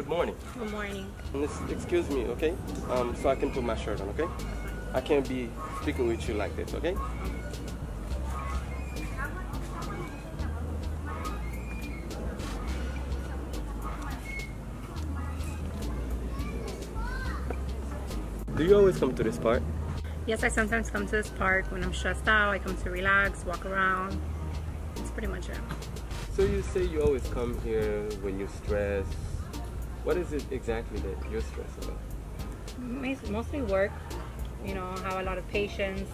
good morning. Good morning. Excuse me, okay? So I can put my shirt on, okay? I can't be speaking with you like this, okay? Do you always come to this park? Yes, I sometimes come to this park when I'm stressed out. I come to relax, walk around. That's pretty much it. So you say you always come here when you're stressed. What is it exactly that you're stressed about? Mostly work. You know, I have a lot of patients,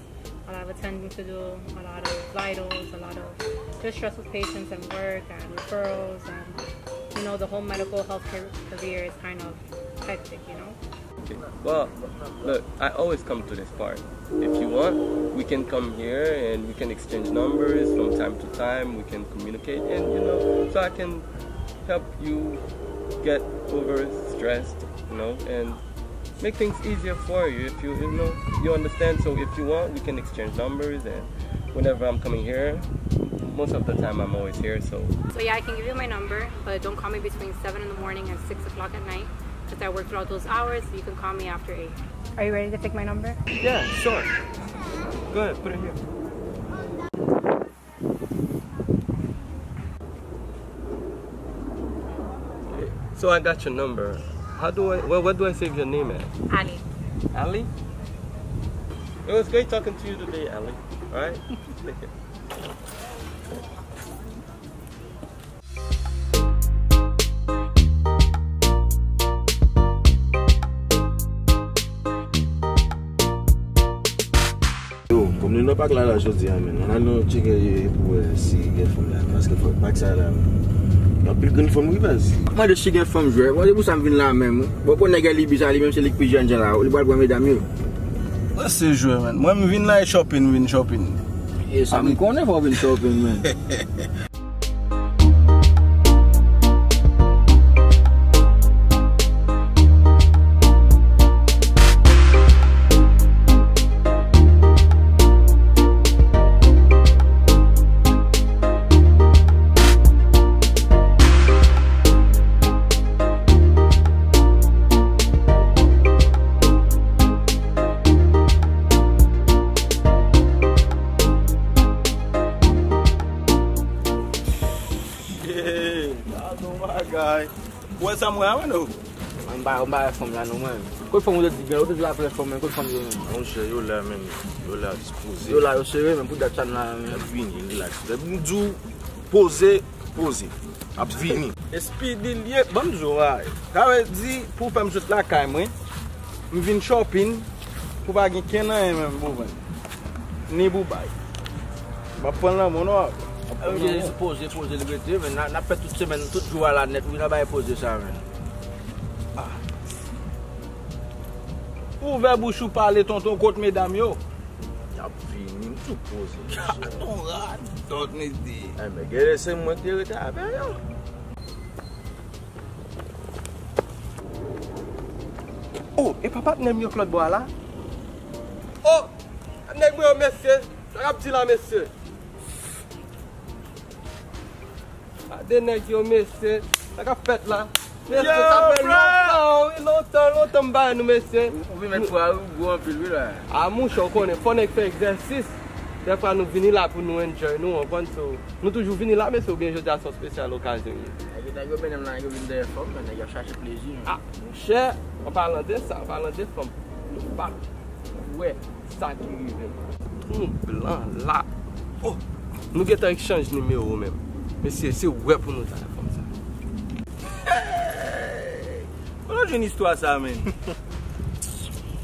a lot of attending to do, a lot of vitals, a lot of just stress with patients and work and referrals, and you know, the whole medical healthcare career is kind of hectic, you know. Okay. Well, look, I always come to this park. If you want, we can come here and we can exchange numbers from time to time. We can communicate, and you know, so I can help you get over stressed, you know, and make things easier for you. If you know, you understand. So if you want, we can exchange numbers, and whenever I'm coming here, most of the time I'm always here. So yeah, I can give you my number, but don't call me between 7 in the morning and 6 o'clock at night, because I work throughout those hours. So you can call me after 8. Are you ready to take my number? Yeah, sure. Go ahead, put it here. Okay. So I got your number. How do I? Well, what do I save your name at? Ali. Ali? It was great talking to you today, Ali. All right. Take it. Comme nous n'avons pas là aujourd'hui, on a nos chicken pour si les femmes là, parce que pas ça là. Il y a plus qu'une femme qui passe. Moi de chicken femme jouer, moi de ça me vient là même. Bon pour nèg li bizarre, même c'est les plus jeunes là, il va pour mesdames yo. Moi c'est jouer man. Moi me viens là shopping, shopping. Et ça me connaît pour venir shopping man. What's somewhere I know? On va femme là non man. Quoi femme de dire, autre la femme, quoi femme. On cherche yo là men, yo là disposer. Yo là yo serré même pour dat chan là. Vini relax. Le dou poser. A vini. Esprit de lié bon jour. Ça veut dire pour faire juste la caille moi. Me vinn shopping pour pas gagner ken même pour ni pour bail. Va prendre la mon J'ai posé liberté, mais n'a pas toute semaine, toute jour à la net, on n'a pas posé ça. Ouvert bouche ou parler tonton côté mesdames yo. A vini tout poser. Ton rat, d'autres me dit. Eh mais gars, c'est moi qui est avec yo. Oh, et papa n'aime mieux Claude Bois là? Oh, n'aime mieux monsieur. Ça va petit là monsieur. Des nègres yo monsieur, ça a fait là. Monsieur, ça fait longtemps bah nous monsieur. On veut mettre pour un peu là. Ah mon chou connaît, faut faire exercice. Des fois nous venir là pour nous enjoy, nous on pense nous toujours venir là mais c'est bien jeudi à son spécial occasion. Yo ben là, yo vinn des femmes, mais yo cherche plaisir. Ah, mon cher, en parlant de ça, en parlant de femmes, nous pas ouais, ça qui arrive. Blanc là. Oh, nous avons échangé numéro même. Mais c'est ouais pour nous ça comme ça. Voilà une histoire ça men.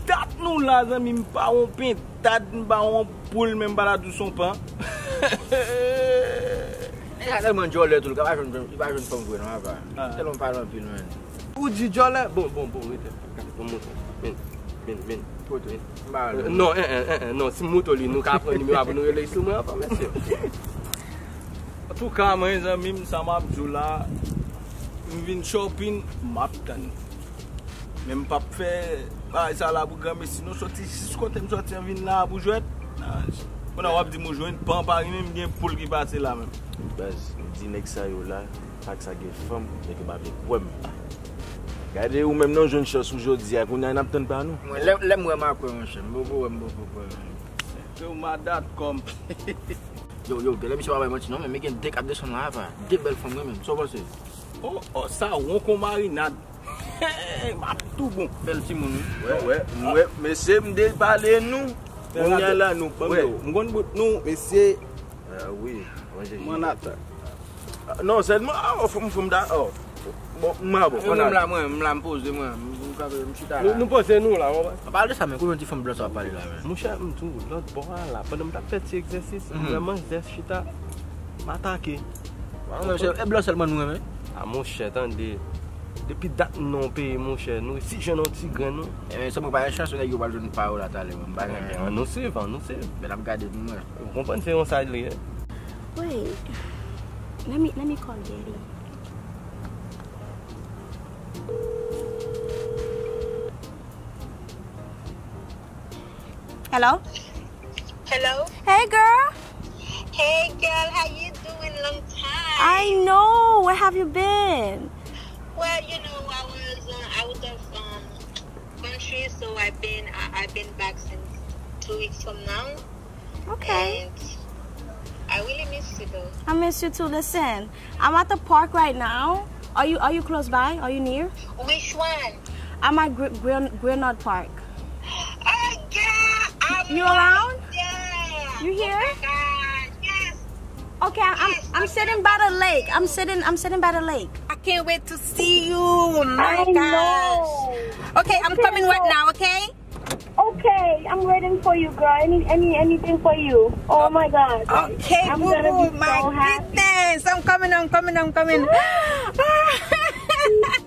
Tat nous là zami pas on pain, tat pas on poule même pas là tout son pain. Il a tellement jolé tout le gars, il va jeune femme jouer non va. Tellement parler un peu man. Ou dit jolé, bon, men. Non, si moto li nous ka prendre numéro pour nous relayer sur moi pas merci. En tout cas, moi, les amis, ça m'a dit là, je viens shopping, je même pas faire ça là pour gagner, sinon, si je compte me sortir, je viens là pour jouer. On a dit que je joue, pas par même bien pour qui passe là même. Je dis que ça là, pas que ça gagne femme, mais que je vais Gade ou même non jeune chance aujourd'hui, qu'on a n'attend pas nous. L'aime-moi ma quoi, mon cher. Que ma date comme. Yo, let me show you my non, mais me gen dek ap descend là, deux belles femmes même. So what's it? Oh, ça, on comme marinade. Ma tout bon. Belle petit moun. Ouais, mais c'est me parler nous. On y a là nous. Ouais, m'gon bout nous, mais c'est oui. manata. Non, seulement from da. Oh. Bon, moi me pose moi. Nous pensons nous là, on va. On parle de ça mais comment tu fais blanc ça va parler là. Mon cher, tout l'autre bon là, pendant que tu fais cet exercice, vraiment des chita m'attaquer. Et blanc seulement nous même. Ah mon cher, attendez. Depuis date non payé mon cher, nous si je n'en tigre nous. Eh ça me pas chance là, il va donner parole à taler On nous suit. Mais la regarder moi. Vous comprenez c'est on ça là. Wait. Let me call Daddy. Hello? Hello? Hey girl. Hey girl, how you doing? Long time. I know. Where have you been? Well, you know, I was out of country, so I've been back since 2 weeks from now. Okay. And I really miss you though. I miss you too. Listen, I'm at the park right now. Are you close by? Are you near? Which one? I'm at Grenard Park. Oh girl, You around? Yeah. You here? Oh my God, yes. Okay, I'm sitting by the lake. I'm sitting by the lake. I can't wait to see you. Oh my gosh. Okay, I'm coming right now, okay? Okay, I'm waiting for you, girl. Anything for you. Oh my God. Okay, I'm boo gonna boo, be my so happy. goodness. I'm coming.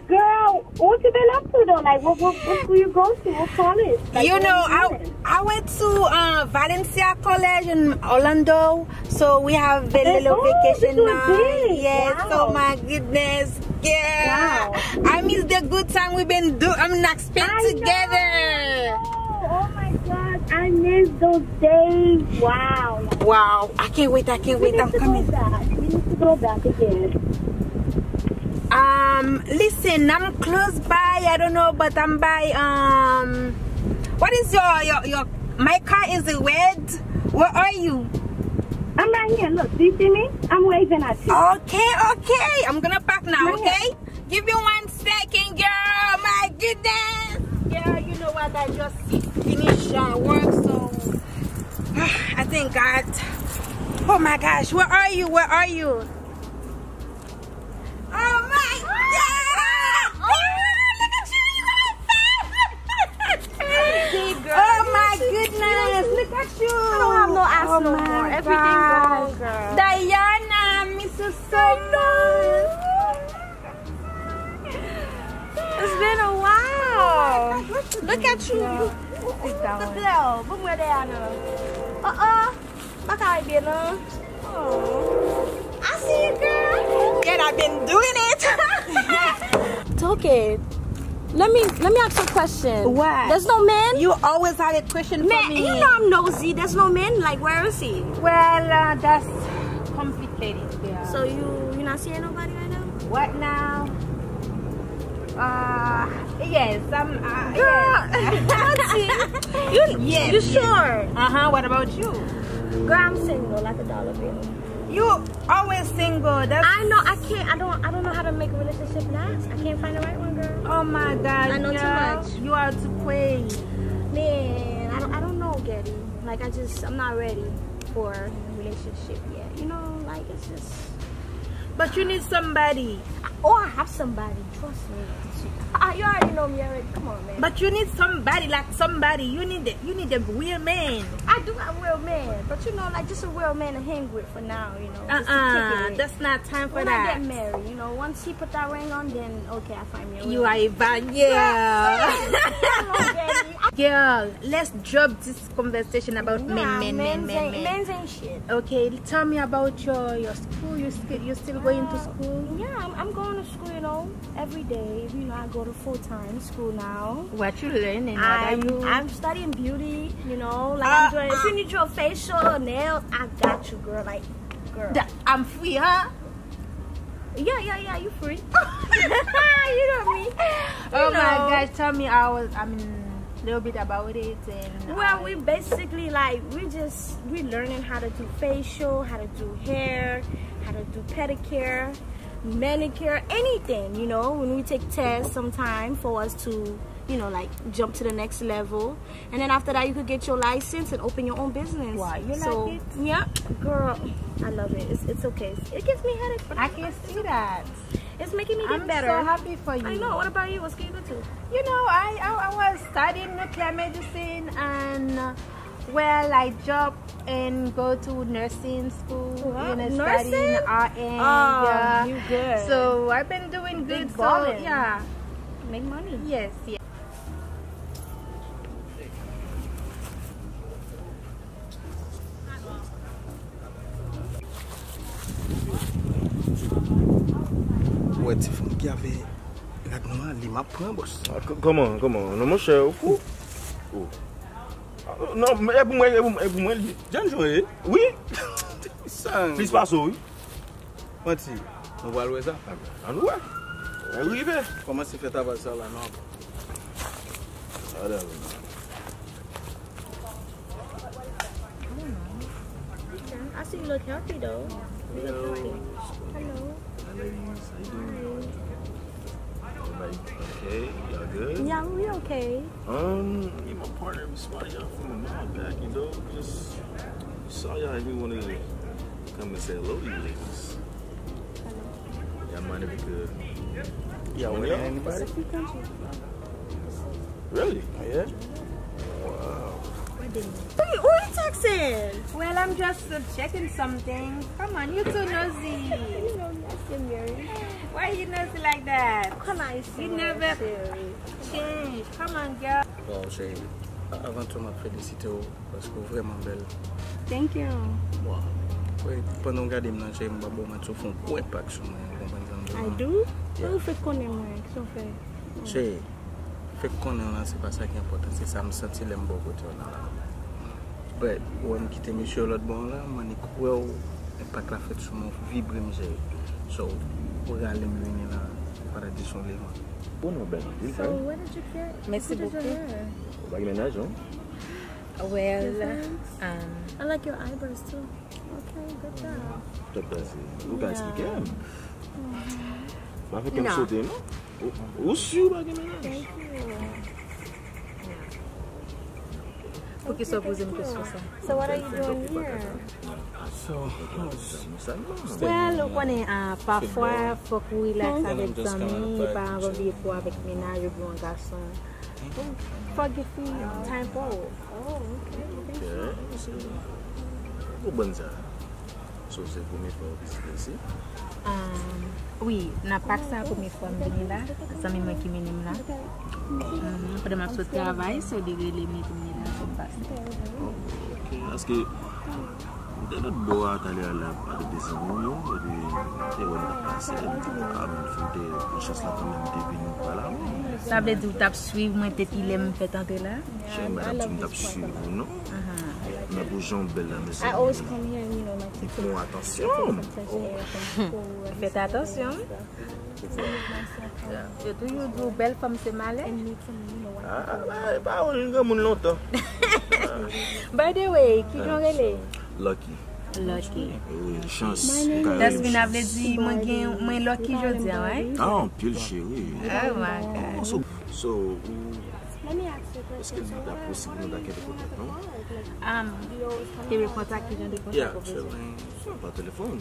Girl, what you been up to though? Like, what school you go to? What college? Like, You what know, you doing? I went to Valencia College in Orlando, so we have a little vacation this was now. big. Yes, Wow. oh my goodness. Yeah. Wow. I miss the good time we've been spent together. Oh my God, I miss those days. Wow. Wow, I can't wait. I'm coming. We need to go back again. Listen, I'm close by. I don't know, but I'm by what is your my car is red. Where are you? I'm right here. Look, do you see me? I'm waving at you. Okay. I'm gonna park now, Right okay? Give me 1 second, girl. My goodness. Girl, you know what? I just finished work, so I think God. Oh my gosh, where are you? Oh my God! Look at you, oh my goodness, look at you. I don't have no ass no my more. Everything's God. gone, girl. Diana, miss you so much. It's been a while. Look at you. Sit down. Boom, where they are. Baka bien, Oh. I see you, girl. Yeah, I've been doing it. It's okay. Let me ask you a question. What? There's no man? You always have a question Man, for me. you know I'm nosy. There's no man. Like, where is he? Well, that's complicated. Yeah. So you not seeing nobody right now? What now? Yes, I'm. You sure? What about you? Girl, I'm single like a dollar bill. You always single. That's. I know. I can't. I don't know how to make a relationship last. I can't find the right one, girl. Oh my God. I know too girl. much. You are too crazy. Man, I don't know, Getty. Like I'm not ready for a relationship yet. You know, like it's just. But you need somebody. Oh, I have somebody. Trust me. You already know me already. Come on, man. But you need somebody, like somebody. You need a real man. I do have a real man, but you know, like just a real man to hang with for now. You know. Just to kick it with. That's not time for when that. I get married, you know, once he put that ring on, then okay, I find me a real You are a bad girl. Girl, let's drop this conversation about men. Men's ain't shit. Okay, tell me about your school. You still going to school? Yeah, I'm going to school, you know, every day. You know, I go to full-time school now. What you learning? What are you? I'm studying beauty, you know, like I'm doing, if you need your facial or nails, I got you, girl, like, girl. I'm free, huh? Yeah, you free. You know me. Oh my gosh, tell me a little bit about it. And well, we basically we're learning how to do facial, how to do hair, how to do pedicure, manicure, anything, you know, when we take tests sometime for us to, you know, like jump to the next level. And then after that you could get your license and open your own business. Wow, you like it? Yeah, girl, I love it. It's okay. It gives me headaches, but I can see that. It's making me get better. I'm so happy for you. I know. What about you? What can you do? You know, I was studying nuclear medicine and well, I dropped and go to nursing school. What? You know, Nursing? studying RN. Oh, yeah. you good. So I've been doing good. Big So ballin'. yeah, Make money. yes. Ouais, tu fais qu'il y avait la gnoma, il m'a pris un boss. Comment? Non, mon cher, où? Non, mais pour moi, Jean joué? oui. Ça. Plus pas ça, oui. Mati, on va louer ça. Ah, ouais. Arrivé. Comment c'est fait ta ça là, non? I see you look healthy though. You look healthy. Hello. Everybody okay? Y'all good? Yeah, we okay. Me and my partner, we spotted y'all from a while back, you know. Just saw y'all and we wanted to come and say hello to you ladies. Y'all mind if we could? Yeah, One of yeah. y'all? Anybody? Really? Yeah. Who you texting? Well, I'm just checking something. Come on, you too nosy. You know, that's your Mary. Why you nosy like that? Come on, You never change. Come on, girl. Bon, chérie, avant tout, je félicite parce que vraiment belle. Thank you. Wow. Oui, pendant que je regarde, je vais faire un point pack sur moi. I do? Vous faites connaître moi, qu'est-ce qu'on fait? Chérie, fait connaître là, c'est pas ça qui est important, c'est ça me sentir l'aime beaucoup là. Mais on quitte monsieur l'autre bon là, moi ni quoi impact la fête sur mon vibrer j'ai. So, pour aller me venir là, paradis sur les mains. Bon, non, ben, So, what did you get? Merci What did you beaucoup. wear? on va y ménage, hein? Well, I like your eyebrows too. Okay, good job. Top place. Vous pouvez expliquer? Va faire comme Non. sauter, non? Où sûr, va y ménage? faut qu'il soit posé une question ça. So what are you doing here? So, Well, on est parfois faut qu'on relaxe avec des amis, pas envie pour avec ménage ou un garçon. Forget free time for. Oh, okay. Bonne ça. So, c'est pour mes fois visiter ici? Oui, n'a pas que ça pour mes fois venir là, ça me qui venir là. Pendant ma sortie travail, so des les venir là, c'est pas. Ok, parce que de notre bois aller à la des amis, et on a passé une chasse là quand même devenu pas là. Ça veut dire que tu suivre moi tête il aime fait entrer là. J'aime madame tu m'as suivi non? Ma bougeon belle là mais I always come here and, you know, like to fais attention. Faites attention. Je toujours dis belle femme c'est malin. Ah, bah on est comme longtemps. By the way, qui j'en relais? Lucky. Lucky. Oui, chance. Das bin avait dit moi lucky jodi, right? Ah, pile chérie. Oh my god. So, let me ask you a est-ce question. que tu as possible d'acquérir des contacts, non? Tu veux contact qui j'en de yeah, contact chérie. Par téléphone?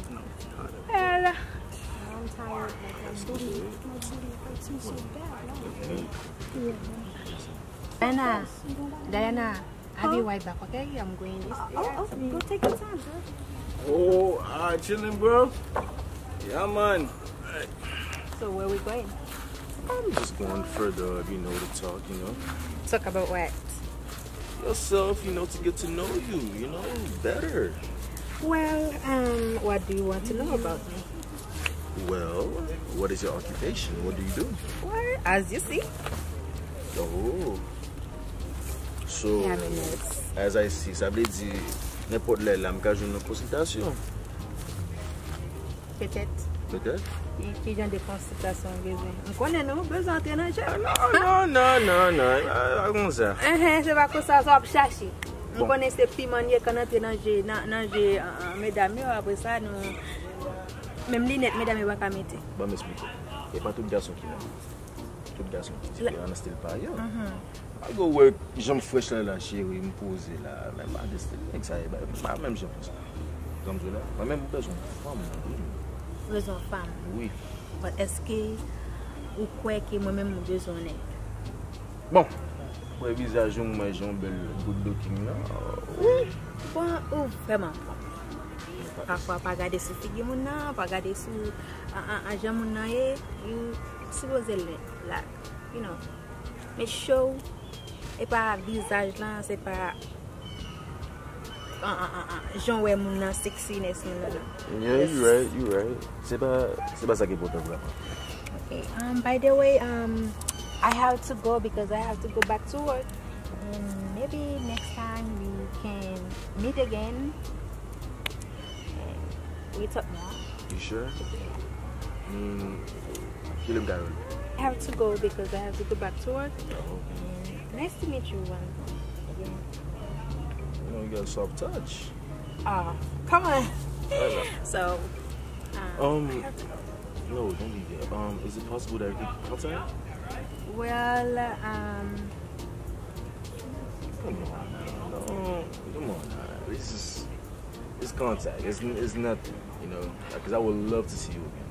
Well, I'm tired. Like, my booty hurts me so bad. Diana, I'll be right back, okay? I'm going this Oh, go take your time, girl. Oh, chilling, bro. Yeah, man. So where we going? I'm just going further, you know, to talk, you know. Talk about what? Yourself, you know, to get to know you know, better. Well, what do you want to know about me? Well, what is your occupation? What do you do? Well, as you see, Oh. So, I'm a nurse. as I see, ça veut dire, n'importe là, je une consultation. Peut-être. Peut-être. Qui ont des consultations besoin. On connaît nous besoin de dans jeu. Non, comme ça. C'est pas que ça va chercher. On connaît ces petits manières quand on est dans jeu mesdames après ça nous même lunettes mesdames va pas mettre. Bon m'expliquer. Il y a pas tout garçon qui là. Tout garçon qui là en style pas yo. I go work, j'aime fresh là chérie, me poser là, même pas de style, ça pas même j'aime ça. Comme ça là, même besoin de femme. Besoin de femme. Oui. Est-ce que vous croyez que moi-même j'ai besoin d'aide? Bon, pour le visage, moi j'ai un bel good looking là. Oui. Bon, ou vraiment. Parfois pas regarder sur figure mon nan, pas regarder sur un jambe mon nan et supposé là, you know. Mais show et pas visage là, c'est pas Jean ouais mon nan sexiness non. Yeah, you right. C'est pas ça qui est important vraiment. Okay. By the way, I have to go because I have to go back to work. And maybe next time we can meet again. We talk more. You sure? I have to go because I have to go back to work. And nice to meet you once again. You know, you got a soft touch. Come on. So, no, don't leave yet. Is it possible that I could outside? Well, Come on, no, come on. It's contact. It's nothing, you know. Because I would love to see you again.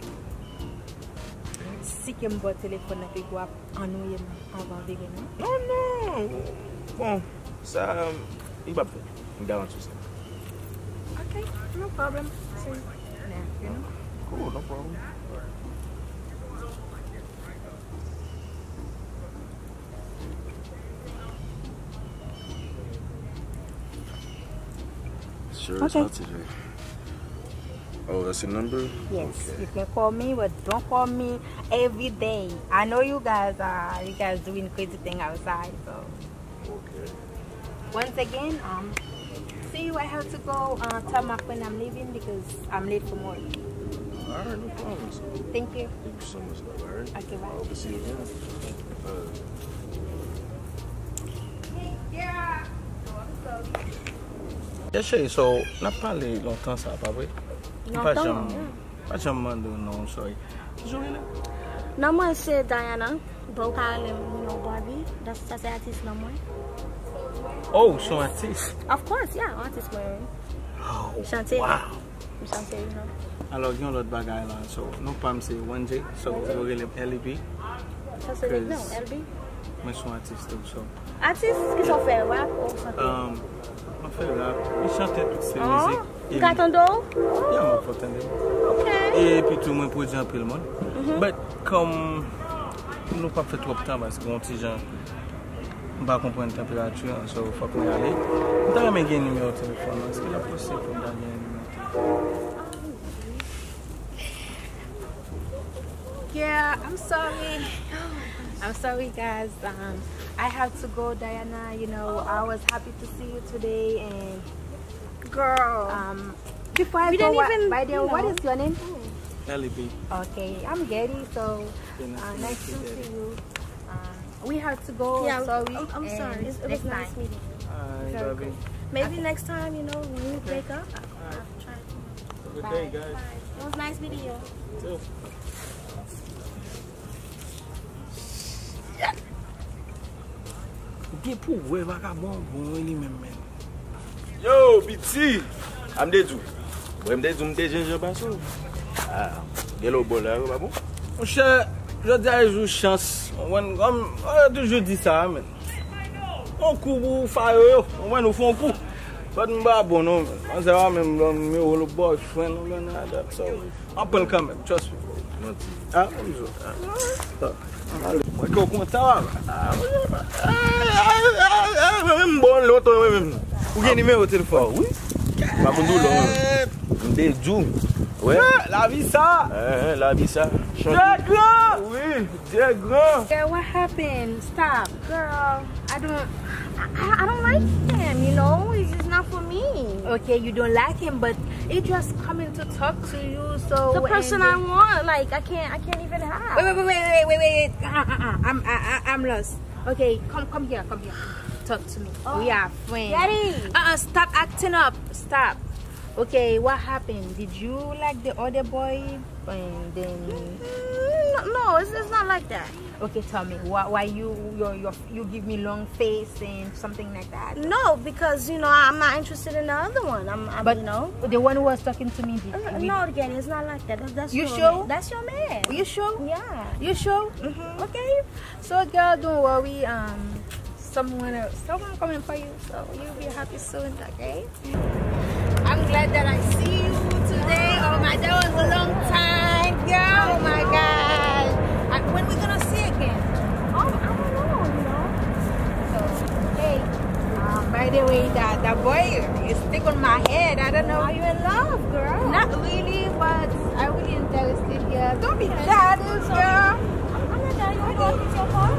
Si que mon téléphone avec moi ennuyer avant de venir. Non. Bon, ça, il va faire. Je garantis ça. Okay, no problem. See, you know. Cool, no problem. Sure, it's not today. Oh, that's your number? Yes, okay. You can call me, but don't call me every day. I know you guys doing crazy thing outside, so. Okay. Once again, see you. I have to go tell my friend I'm leaving because I'm late for work. All right, no problem. Thank you. Thank you so much, love. All right. Okay, bye. I hope to see you again. Yeah. Yeah, chérie, so, n'a pas parlé longtemps ça, pas vrai? Pas jamais non, sorry. Non, moi c'est Diana. Bon, Barbie. That's artist no more. Oh, son artiste. Of course, yeah, artist wearing. Oh, Chanté. wow. Chanté, you know. Alors, il y a un autre bagage là, so, non pas c'est 1J, so, vous relève LB. Ça c'est non, LB. Moi, je suis artiste, so. Artiste qui sont fait rap ou chanter? On fait rap, il chantait toutes ces musiques. You got on door? Yeah, moi, faut attendre. Okay. Et puis tout le monde produit un peu le monde. Mais comme nous pas fait trop de temps parce qu'on petit gens on va comprendre la température, so faut qu'on y aller. On t'a même gagné un numéro de téléphone, est-ce qu'il est possible pour me donner un numéro de téléphone? Yeah, I'm sorry. I'm sorry, guys. I have to go, Diana. You know, I was happy to see you today, and Girl. before I go, by the way, what is your name? LB. Okay, I'm Getty. So nice to see you. We have to go. Yeah, sorry. I'm sorry. It was nice meeting you. Hi, baby. Maybe next time, you know, when we break up, I'll try. Have a good day, guys. It was nice meeting you. Too. Bien pour voir vagabond bon lui-même. Yo, Biti! I'm there too. I'm there too, je passe. Hello, bon là, bon? Mon cher, je dis à jour chance. On toujours dit ça, mais on coupe pour faire, on nous fait un coup. Pas de bon non, on sait pas même le boyfriend, so on peut quand même, trust me. Ah, bonjour. Moi, comment ça va? Même bon, l'autre, même. Vous avez un numéro de téléphone? Oui. Pas pour nous, là. Des jours. Ouais. La vie, ça. La vie, ça. Dieu grand. Oui, Dieu grand. Girl, what happened? Stop. Girl, I don't like him, you know? He's just not for me. Okay, you don't like him, but he just coming to talk to you. So The person I want, like I can't even have. Wait. I'm lost. Okay, come here. Talk to me. Oh. We are friends. Daddy. Stop acting up. Stop. Okay, what happened? Did you like the other boy? And then No, it's not like that. okay, tell me why you give me long face and something like that. No, because I'm not interested in the other one. But you know. the one who was talking to me. No, again, it's not like that. That's You your sure? man. That's your man. You sure? Yeah. You sure? Okay. So girl, don't worry. Someone coming for you, so you'll be happy soon. Okay. I'm glad that I see you today. Oh my, that was a long time, girl. Oh my God. When we gonna see again? I don't know. So hey, by the way, that boy is stick on my head. I don't know. Are you in love, girl? Not really, but I'm really interested, girl. Don't be jealous, girl. I'm not telling you. Go get your car.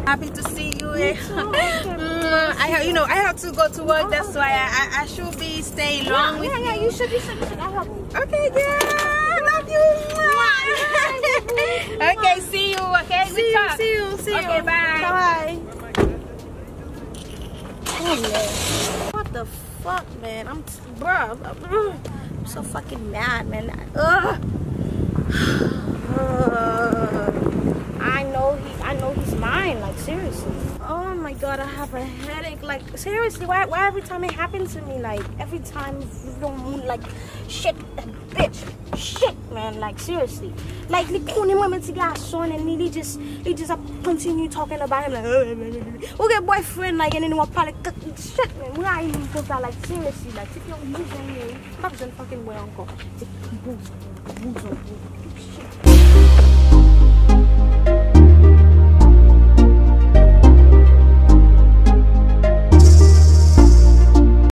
Happy to see you. I have to go to work. That's why I should be staying long with you. Yeah, you should. I help you. Okay, girl. I love you. Okay, see you. Okay, See you. Okay, bye. Bye. Oh, man. What the fuck, man? I'm so fucking mad, man. I know he's mine, like seriously. Oh my god, I have a headache. Like seriously, why every time it happens to me, like every time you don't like shit, that bitch, shit, man, like seriously. Like the kuni moment he got son and he just continue talking about him like okay boyfriend like and then what probably shit man. We are even put that like seriously, like if you're losing you, fucking well uncle.